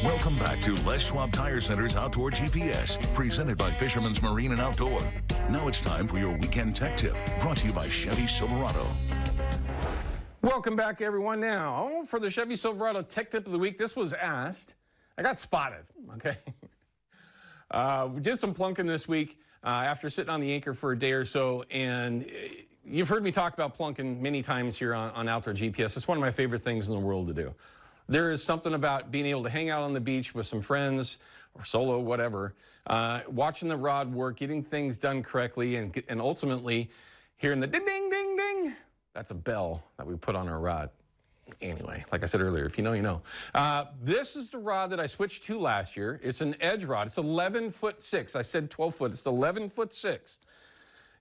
Welcome back to Les Schwab Tire Center's Outdoor GPS, presented by Fisherman's Marine and Outdoor. Now it's time for your weekend tech tip, brought to you by Chevy Silverado. Welcome back, everyone. Now, for the Chevy Silverado Tech Tip of the Week, this was asked. I got spotted, okay? We did some plunking this week after sitting on the anchor for a day or so, and you've heard me talk about plunking many times here on Outdoor GPS. It's one of my favorite things in the world to do. There is something about being able to hang out on the beach with some friends or solo, whatever, watching the rod work, getting things done correctly, and ultimately hearing the ding, ding, ding, ding. That's a bell that we put on our rod. Anyway, like I said earlier, if you know, you know. This is the rod that I switched to last year. It's an edge rod. It's 11'6". I said 12 foot. It's 11'6".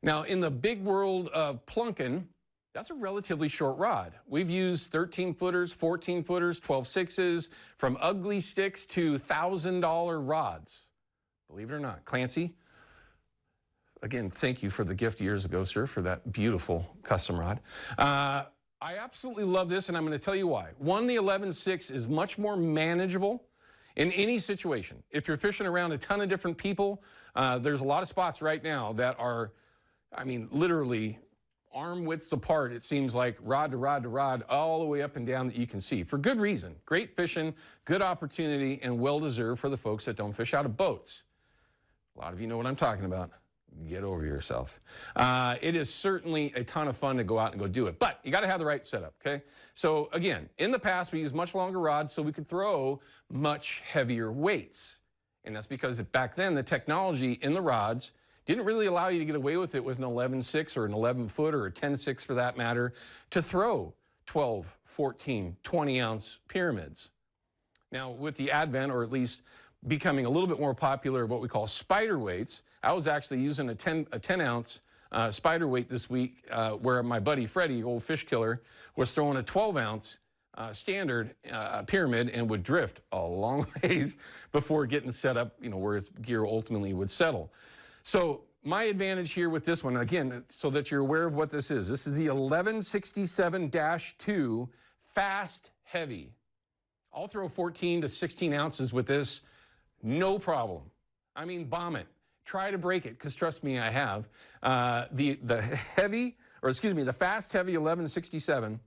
Now, in the big world of plunking, that's a relatively short rod. We've used 13-footers, 14-footers, 12.6s, from ugly sticks to $1,000 rods. Believe it or not. Clancy, again, thank you for the gift years ago, sir, for that beautiful custom rod. I absolutely love this, and I'm going to tell you why. One, the 11.6 is much more manageable in any situation. If you're fishing around a ton of different people, there's a lot of spots right now that are, I mean, literally arm widths apart, it seems like, rod to rod to rod, all the way up and down that you can see. For good reason. Great fishing, good opportunity, and well-deserved for the folks that don't fish out of boats. A lot of you know what I'm talking about. Get over yourself. It is certainly a ton of fun to go out and go do it, but you got to have the right setup, okay? So again, in the past, we used much longer rods so we could throw much heavier weights. And that's because back then, the technology in the rods didn't really allow you to get away with it with an 11.6 or an 11-foot or a 10.6 for that matter, to throw 12, 14, 20-ounce pyramids. Now, with the advent, or at least becoming a little bit more popular, of what we call spider weights, I was actually using a 10-ounce spider weight this week, where my buddy Freddie, old fish killer, was throwing a 12-ounce standard pyramid and would drift a long ways before getting set up, you know, where his gear ultimately would settle. So my advantage here with this one, again, so that you're aware of what this is the 1167-2 Fast Heavy. I'll throw 14 to 16 ounces with this, no problem. I mean, bomb it. Try to break it, because trust me, I have. The Fast Heavy 1167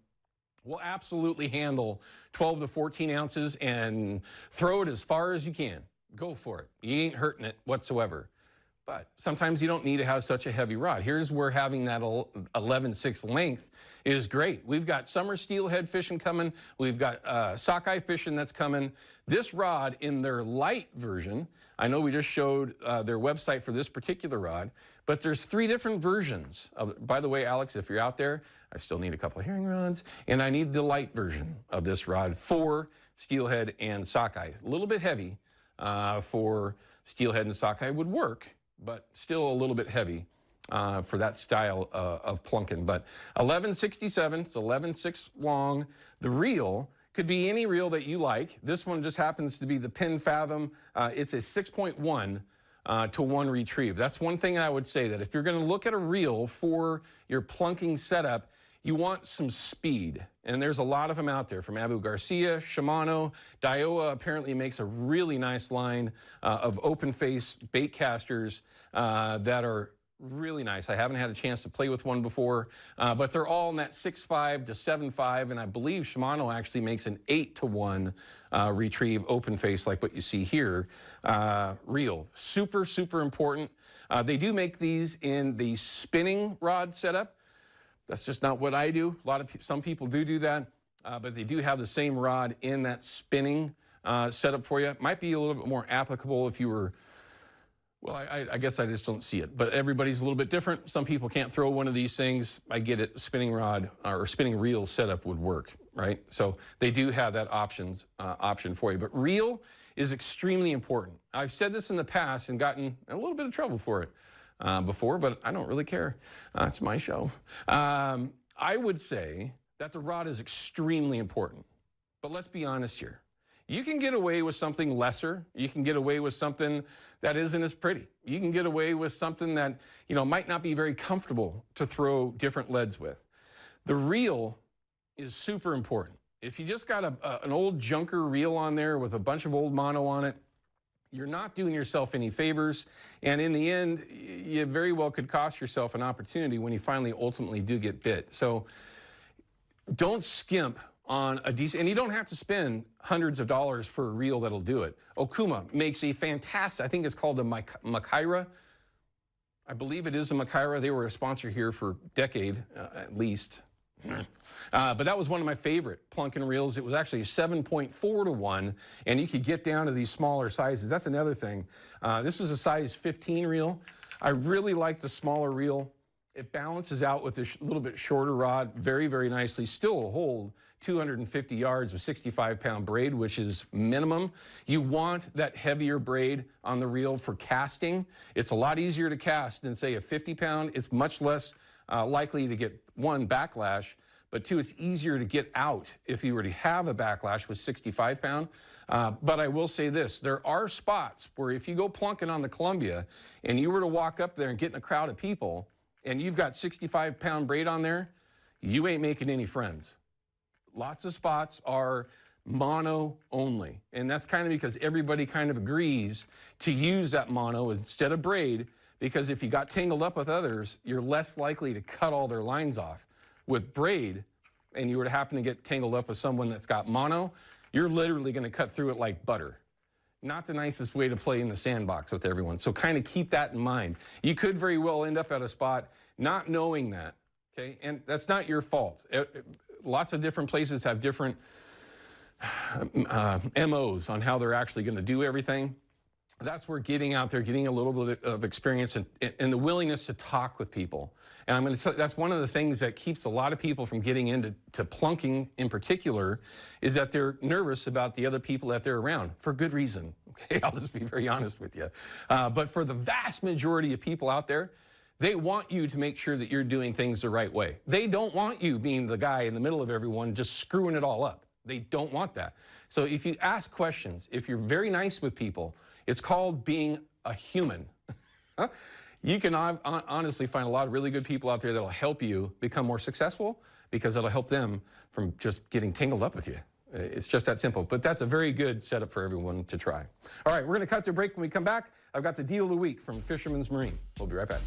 will absolutely handle 12 to 14 ounces and throw it as far as you can. Go for it. You ain't hurting it whatsoever. But sometimes you don't need to have such a heavy rod. Here's where having that 11.6 length is great. We've got summer steelhead fishing coming. We've got sockeye fishing that's coming. This rod in their light version, I know we just showed their website for this particular rod, but there's 3 different versions. By the way, Alex, if you're out there, I still need a couple of herring rods, and I need the light version of this rod for steelhead and sockeye. A little bit heavy for steelhead and sockeye would work, but still a little bit heavy for that style of plunking. But 1167, it's 11.6 long. The reel could be any reel that you like. This one just happens to be the Pin Fathom. It's a 6.1 to 1 retrieve. That's one thing I would say, that if you're going to look at a reel for your plunking setup, you want some speed. And there's a lot of them out there, from Abu Garcia, Shimano. Daiwa apparently makes a really nice line of open face bait casters that are really nice. I haven't had a chance to play with one before, but they're all in that 6.5 to 7.5, and I believe Shimano actually makes an 8 to 1 retrieve open face, like what you see here, reel. Super, super important. They do make these in the spinning rod setup. That's just not what I do. Some people do that, but they do have the same rod in that spinning setup for you. Might be a little bit more applicable if you were, well, I guess I just don't see it. But everybody's a little bit different. Some people can't throw one of these things. I get it. Spinning rod or spinning reel setup would work, right? So they do have that option for you. But reel is extremely important. I've said this in the past and gotten a little bit of trouble for it before, but I don't really care. It's my show. I would say that the rod is extremely important. But let's be honest here. You can get away with something lesser. You can get away with something that isn't as pretty. You can get away with something that, you know, might not be very comfortable to throw different leads with. The reel is super important. If you just got an old junker reel on there with a bunch of old mono on it, you're not doing yourself any favors. And in the end, you very well could cost yourself an opportunity when you finally ultimately do get bit. So don't skimp on a decent, and you don't have to spend hundreds of dollars for a reel that'll do it. Okuma makes a fantastic, I think it's called the Makaira. I believe it is the Makaira. They were a sponsor here for a decade, at least. But that was one of my favorite plunking reels. It was actually 7.4 to 1, and you could get down to these smaller sizes. That's another thing. This was a size 15 reel. I really like the smaller reel. It balances out with a little bit shorter rod very, very nicely. Still will hold 250 yards with 65-pound braid, which is minimum. You want that heavier braid on the reel for casting. It's a lot easier to cast than, say, a 50-pound. It's much less likely to get, one, backlash, but two, it's easier to get out if you were to have a backlash with 65-pound. But I will say this, there are spots where if you go plunking on the Columbia and you were to walk up there and get in a crowd of people and you've got 65-pound braid on there, you ain't making any friends. Lots of spots are mono only. And that's kind of because everybody kind of agrees to use that mono instead of braid, because if you got tangled up with others, you're less likely to cut all their lines off. With braid, and you were to happen to get tangled up with someone that's got mono, you're literally going to cut through it like butter. Not the nicest way to play in the sandbox with everyone. So kind of keep that in mind. You could very well end up at a spot not knowing that, okay? And that's not your fault. Lots of different places have different MOs on how they're actually going to do everything. That's where getting out there, getting a little bit of experience and the willingness to talk with people. And I'm going to tell you, that's one of the things that keeps a lot of people from getting into plunking in particular, is that they're nervous about the other people that they're around, for good reason. Okay, I'll just be very honest with you. But for the vast majority of people out there, they want you to make sure that you're doing things the right way. They don't want you being the guy in the middle of everyone just screwing it all up. They don't want that. So if you ask questions, if you're very nice with people, it's called being a human. You can honestly find a lot of really good people out there that'll help you become more successful, because it'll help them from just getting tangled up with you. It's just that simple. But that's a very good setup for everyone to try. All right, we're going to cut to a break. When we come back, I've got the deal of the week from Fisherman's Marine. We'll be right back.